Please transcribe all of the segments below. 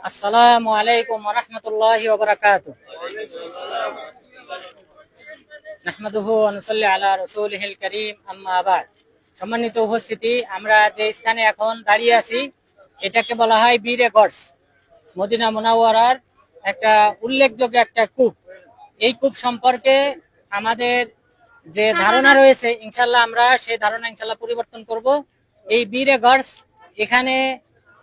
আসসালামু আলাইকুম ওয়া রাহমাতুল্লাহি ওয়া বারাকাতুহু। নাহমাদুহু ওয়া নুসাল্লি আলা রাসূলিহিল কারীম, আম্মা বা'দ। সম্মানিত উপস্থিতি, আমরা যে স্থানে এখন দাঁড়িয়ে আছি এটাকে বলা হয় বীরে গর্স। মদিনা মুনাওয়ারার একটা উল্লেখযোগ্য একটা কূপ। এই কূপ সম্পর্কে আমাদের যে ধারণা রয়েছে, ইনশাল্লাহ আমরা সেই ধারণা ইনশাল্লাহ পরিবর্তন করব। এই বীরে গর্স, এখানে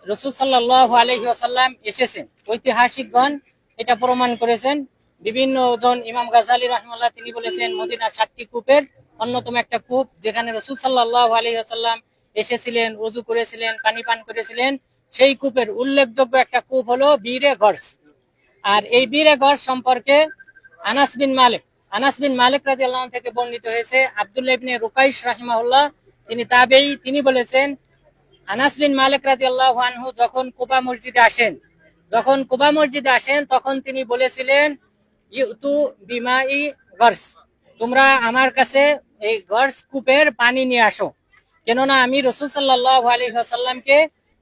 রাসূল সাল্লাল্লাহু আলাইহি ওয়াসাল্লাম এসেছেন। ঐতিহাসিকগণ এটা প্রমাণ করেছেন। বিভিন্ন জন, ইমাম গাজালি রাহিমাহুল্লাহ তিনি বলেছেন মদিনার 7টি কূপের অন্যতম একটা কূপ, যেখানে রাসূল সাল্লাল্লাহু আলাইহি ওয়াসাল্লাম এসেছিলেন, ওযু করেছিলেন, পানি পান করেছিলেন। সেই কূপের উল্লেখযোগ্য একটা কূপ হলো বীরে গর্স। আর এই বীরে গর্স সম্পর্কে আনাস বিন মালিক রাদিয়াল্লাহু আনহু থেকে বর্ণিত হয়েছে। আব্দুল্লাহ ইবনে রুকাইশ রাহিমাহুল্লাহ তিনি তাবেঈ, তিনি বলেছেন আনাস বিন মালিক রাদিয়াল্লাহু আনহু যখন কুবা মসজিদে আসেন তখন তিনি বলেছিলেন, ইউতু বিমাই গর্স, তোমরা আমার কাছে এই গর্স কূপের পানি নিয়ে আসো, কেননা আমি রাসূল সাল্লাল্লাহু আলাইহি ওয়াসাল্লামকে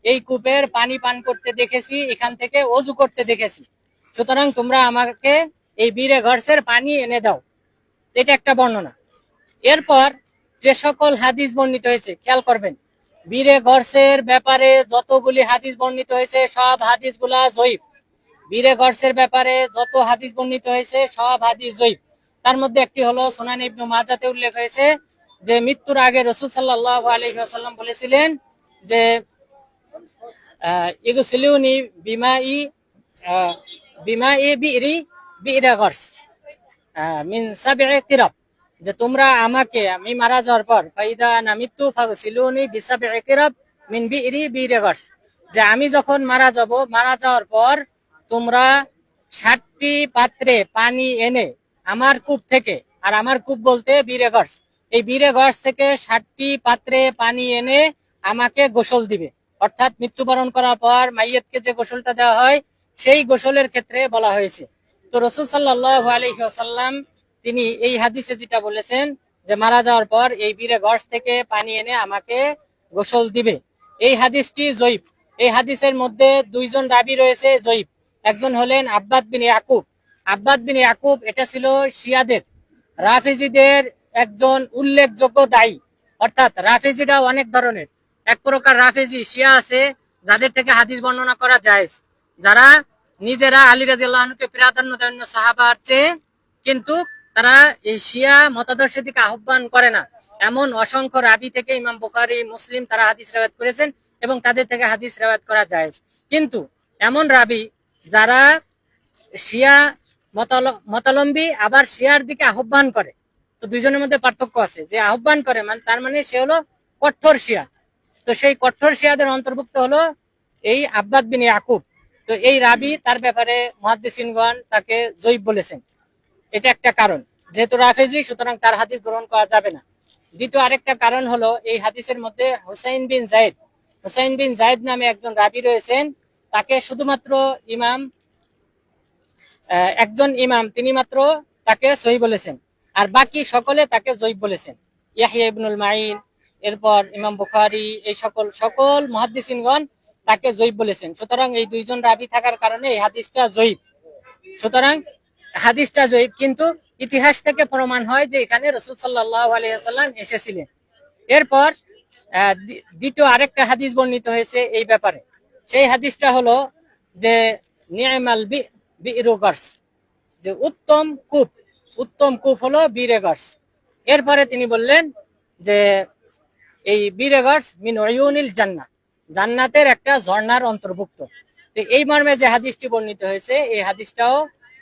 এই কূপের পানি পান করতে দেখেছি, এখান থেকে ওযু করতে দেখেছি, সুতরাং তোমরা আমাকে এই বীরে গর্সের পানি এনে দাও। এটা একটা বর্ণনা। এরপর যে সকল হাদিস বর্ণিত হয়েছে খেয়াল করবেন, বীরে গর্সের ব্যাপারে যতগুলি হাদিস বর্ণিত হয়েছে সব হাদিসগুলা যঈফ। বীরে গর্সের ব্যাপারে যত হাদিস বর্ণিত হয়েছে সব হাদিস যঈফ। তার মধ্যে একটি হলো সুনান ইবনে মাজাতে উল্লেখ হয়েছে যে মৃত্যুর আগে রাসূল সাল্লাল্লাহু আলাইহি ওয়াসাল্লাম বলেছিলেন যে ইগসিলুনি বিমাই বিরে গর্স মিন সাব'i কিরাব, যে তোমরা আমাকে, আমি মারা যাওয়ার পর, ফাইদা নামিতু ফাগসিলুনি বিসাব'i কিরাব মিন বিরে গর্স, যে আমি যখন মারা যাওয়ার পর তোমরা 7টি পাত্রে পানি এনে আমার কূপ থেকে, আর আমার কূপ বলতে বীরে গর্স, এই বীরে গর্স থেকে 7টি পাত্রে পানি এনে আমাকে গোসল দিবে। অর্থাৎ মৃত্যুবরণ করার পর মাইয়িতকে যে গোসলটা দেওয়া হয় সেই গোসলের ক্ষেত্রে বলা হয়েছে। তো রাসূল সাল্লাল্লাহু আলাইহি ওয়াসাল্লাম তিনি এই হাদিসে যেটা বলেছেন যে মারা যাওয়ার পর এই বীরে গর্স থেকে পানি এনে আমাকে গোসল দিবে, এই হাদিসটি যঈফ। এই হাদিসের মধ্যে 2 জন রাবী রয়েছে যঈফ। একজন হলেন আব্বাদ বিন ইয়াকুব, এটা ছিল শিয়াদের, রাফিজিদের একজন উল্লেখযোগ্য দায়ী। অর্থাৎ রাফিজিরা অনেক ধরনের, এক প্রকার রাফিজি শিয়া আছে যাদের থেকে হাদিস বর্ণনা করা জায়েজ, যারা নিজেরা আলী রাদিয়াল্লাহু আনহুকে প্রাধান্য দেন সাহাবার চেয়ে, কিন্তু তারা এই শিয়া মতাদর্শের দিকে আহ্বান করে না। এমন অসংখ্য রাবী থেকে ইমাম বুখারী, মুসলিম তারা হাদিস রিওয়ায়াত করেছেন এবং তাদের থেকে হাদিস রিওয়ায়াত করা জায়েজ। কিন্তু এমন রাবী যারা শিয়া মতালম্বী আবার শিয়ার দিকে আহ্বান করে, তো দুইজনের মধ্যে পার্থক্য আছে। যে আহ্বান করে তার মানে সে হলো কঠোর শিয়া। তো সেই কঠোর শিয়াদের অন্তর্ভুক্ত হলো এই আব্বাদ বিন ইয়াকুব। তো এই রাবী, তার ব্যাপারে মুহাদ্দিসিনগণ তাকে যঈফ বলেছেন। এটা একটা কারণ, যেহেতু রাফেজি সুতরাং তার হাদিস গ্রহণ করা যাবে না। দ্বিতীয় আরেকটা কারণ হলো এই হাদিসের মধ্যে হুসাইন বিন জায়েদ নামে একজন রাবী রয়েছেন, তাকে শুধুমাত্র একজন ইমাম তিনি মাত্র তাকে সহিহ বলেছেন, আর বাকি সকলে তাকে যঈফ বলেছেন। ইয়াহইয়া ইবনুল মাইন, এরপর ইমাম বুখারী, এই সকল মুহাদ্দিসিনগণ তাকে যঈফ বলেছেন। সুতরাং এই 2 জন রাবী থাকার কারণে এই হাদিসটা যঈফ। সুতরাং হাদিসটা যঈফ, কিন্তু ইতিহাস থেকে প্রমাণ হয় যে এখানে রাসূল সাল্লাল্লাহু আলাইহি ওয়াসাল্লাম এসেছিলেন। এরপর দ্বিতীয় আরেকটা হাদিস বর্ণিত হয়েছে এই ব্যাপারে। সেই হাদিসটা হলো যে নি'মাল বি'রু গর্স, যে উত্তম কূপ হলো বীরে গর্স। এরপরে তিনি বললেন যে এই বীরে গর্স মিন উয়ুনিল জান্নাহ, জান্নাতের একটা ঝর্ণার অন্তর্ভুক্ত। তো এই মর্মে যে হাদিসটি বর্ণিত হয়েছে এই হাদিসটাও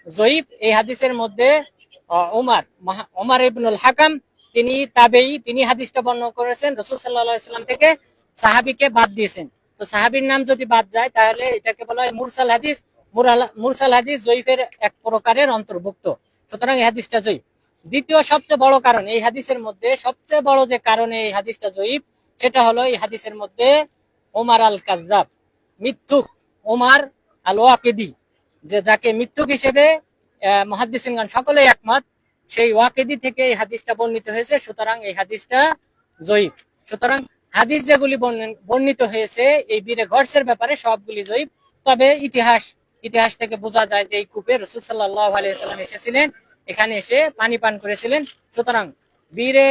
যঈফ। এই হাদিসের মধ্যে ওমর ইবনুল হাকাম তিনি তাবেঈ, তিনি হাদিসটা বর্ণনা করেছেন রাসূল সাল্লাল্লাহু আলাইহি ওয়াসাল্লাম থেকে, সাহাবীকে বাদ দিয়েছেন। তো সাহাবীর নাম যদি বাদ যায় তাহলে এটাকে বলা হয় মুরসাল হাদিস। মুরসাল হাদিস যঈফের এক প্রকারের অন্তর্ভুক্ত, সুতরাং এই হাদিসটা যঈফ। দ্বিতীয় সবচেয়ে বড় কারণ, এই হাদিসের মধ্যে সবচেয়ে বড় যে কারণে এই হাদিসটা যঈফ, সেটা হলো এই হাদিসের মধ্যে ওমর আল কাযযাব, মিথ্যুক ওমর আল ওয়াকিদি, যে যাকে মিথ্যুক হিসেবে মুহাদ্দিসিনগণ সকলেই একমত, সেই ওয়াকিদি থেকে এই হাদিসটা বর্ণিত হয়েছে, সুতরাং এই হাদিসটা জয়ীফ। সুতরাং হাদিস যেগুলি বর্ণিত হয়েছে এই বীরে গর্সের ব্যাপারে সবগুলি জয়ীফ। তবে ইতিহাস থেকে বোঝা যায় যে এই কূপে রাসূল সাল্লাল্লাহু আলাইহি ওয়াসাল্লাম এসেছিলেন, এখানে এসে পানি পান করেছিলেন। সুতরাং বীরে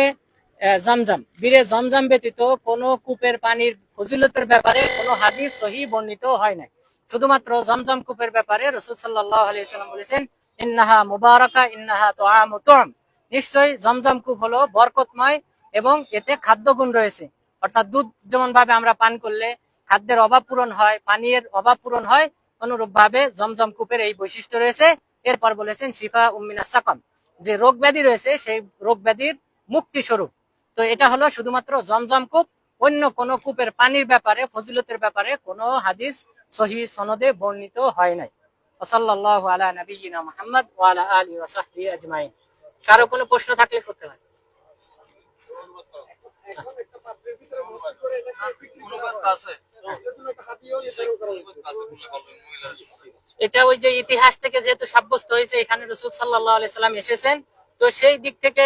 জমজম ব্যতীত কোন কূপের পানির ফজিলতের ব্যাপারে কোনো হাদিস সহিহ বর্ণিত হয় নাই। শুধুমাত্র জমজম কূপের ব্যাপারে রাসূল সাল্লাল্লাহু আলাইহি ওয়াসাল্লাম বলেছেন, ইন্নাহা মুবারাকা ইন্নাহা তুআমু তুম, নিশ্চয়ই জমজম কূপ হলো বরকতময় এবং এতে খাদ্যগুণ রয়েছে। অর্থাৎ দুধ যেমন ভাবে আমরা পান করলে খাদ্যের অভাব পূরণ হয়, পানীয়ের অভাব পূরণ হয়, অনুরূপ ভাবে জমজম কূপের এই বৈশিষ্ট্য রয়েছে। এরপর বলেছেন শিফা উম্মিনাস সাকাম, যে রোগ ব্যাধি রয়েছে সেই রোগ ব্যাধির মুক্তি স্বরূপ। তো এটা হলো শুধুমাত্র জমজম কূপ। অন্য কোন কূপের পানির ব্যাপারে ফজিলতের ব্যাপারে কোনো হাদিস সহিহ সনদে বর্ণিত হয় নাই। সাল্লাল্লাহু আলা নাবিয়িনা মুহাম্মদ ওয়া আলা আলিহি ওয়া সাহবিহি আজমাইন। কারো কোনো প্রশ্ন থাকলে করতে পারেন। এটা ওই যে ইতিহাস থেকে যেহেতু সাব্যস্ত হয়েছে এখানে রাসূল সাল্লাল্লাহু আলাইহি সাল্লাম এসেছেন, তো সেই দিক থেকে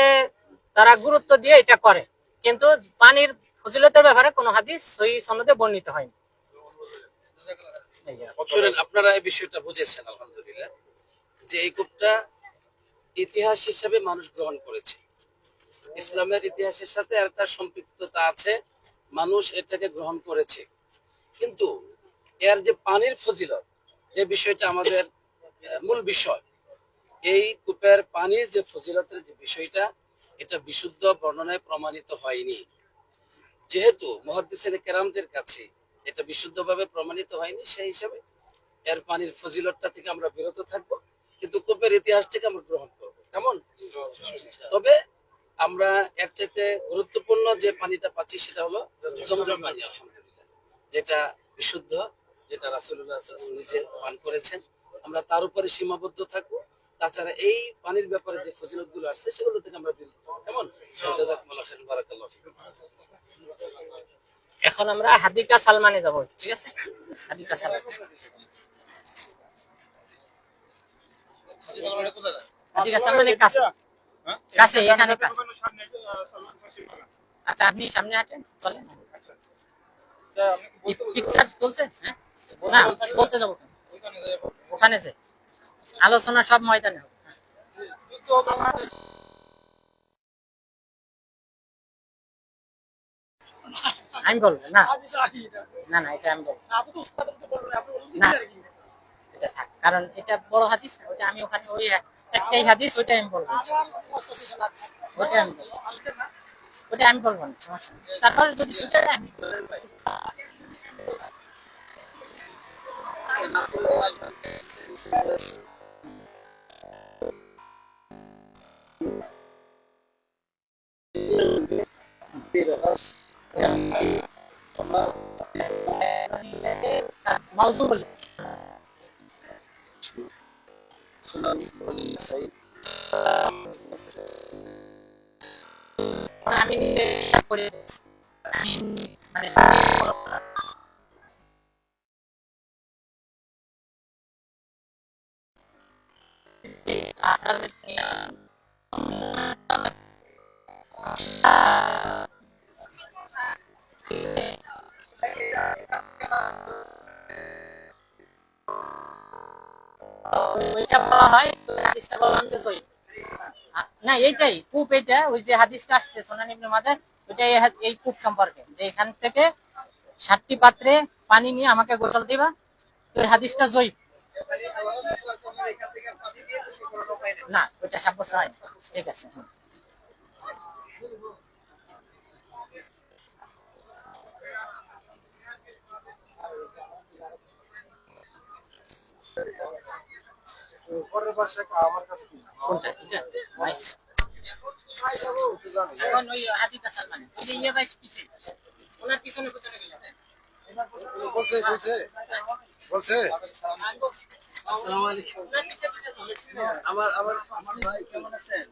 তারা গুরুত্ব দিয়ে এটা করে, কিন্তু পানির ফজিলতের ব্যাপারে কোনো হাদিস সহিহ সনদে বর্ণিত হয়নি। শুনেন, আপনারা এই বিষয়টা বুঝেছেন আলহামদুলিল্লাহ, যে এই কূপটা ইতিহাস হিসেবে মানুষ গ্রহণ করেছে, ইসলামের ইতিহাসের সাথে একটা সম্পৃক্ততা আছে, মানুষ এটাকে গ্রহণ করেছে। কিন্তু এর যে পানির ফজিলত, যে বিষয়টা আমাদের মূল বিষয়, এই কূপের পানির যে ফজিলতের যে বিষয়টা, এটা বিশুদ্ধ বর্ণনায় প্রমাণিত হয়নি। যেহেতু মুহাদ্দিসিনে কেরামদের কাছে এটা বিশুদ্ধভাবে প্রমাণিত হয়নি, সেই হিসাবে এর পানির ফজিলতটা থেকে আমরা বিরত থাকবো, কিন্তু কূপের ইতিহাসটাকে আমরা গ্রহণ করবো। কেমন? তবে আমরা এর চাইতে গুরুত্বপূর্ণ যে পানিটা পাচ্ছি সেটা হলো জমজম পানি, আলহামদুলিল্লাহ, যেটা বিশুদ্ধ, যেটা রাসূলুল্লাহ সাল্লাল্লাহু আলাইহি ওয়াসাল্লাম নিজে পান করেছেন। আমরা তার উপরে সীমাবদ্ধ থাকবো। তাছাড়া এই পানির ব্যাপারে যে ফজিলত গুলো আসছে সেগুলো থেকে আমরা বিরত থাকবো। কেমন? জাযাকুমুল্লাহু খাইরান, বারাকাল্লাহু ফিকুম। এখন আমরা হাদিকা সালমানে যাব, ঠিক আছে? হাদিকা সালমান, হাদিকা সালমানের কাছে কাছে এখানে কাছে। আচ্ছা, আপনি সামনে হাঁটেন, চলেন। পিকচার চলছে? হ্যাঁ, না বলতে যাবো কেন? ওখানে যে আলোচনা সব ময়দানে হবে। আমি বলবো না, না না, এটা আমি বলবো না, এটা থাক, কারণ এটা বড় হাদিস না, ওটা আমি ওখানে ওই একটাই হাদিস, ওইটা আমি বলবো, ওটা আমি বলবো, ওটা আমি বলবো না, সমস্যা নেই। তারপর যদি সেটা আমি মাউজু বলি। আমি করে আমি মানে ওইটা বলা হয়, হাদিসটা বললাম যে জয়ীফ। না, এইটাই কূপ, এটা ওই যে হাদিসটা আসছে সুনান ইবনে মাজাহ, ওইটা এই কূপ সম্পর্কে, যে এখান থেকে 7টি পাত্রে পানি নিয়ে আমাকে গোসল দিবা, তো এই হাদিসটা জয়ীফ না, ওইটা সাব্যস্ত হয়। ঠিক আছে। কোনটা? এটা এখন ওই হাদিসটা সালমান, ওই যে ইয়ে ভাই পিছে, ওনার পিছনে পিছনে গেল। বলছে বলছে বলছে আসসালামু আলাইকুম। আমার ভাই কেমন আছেন?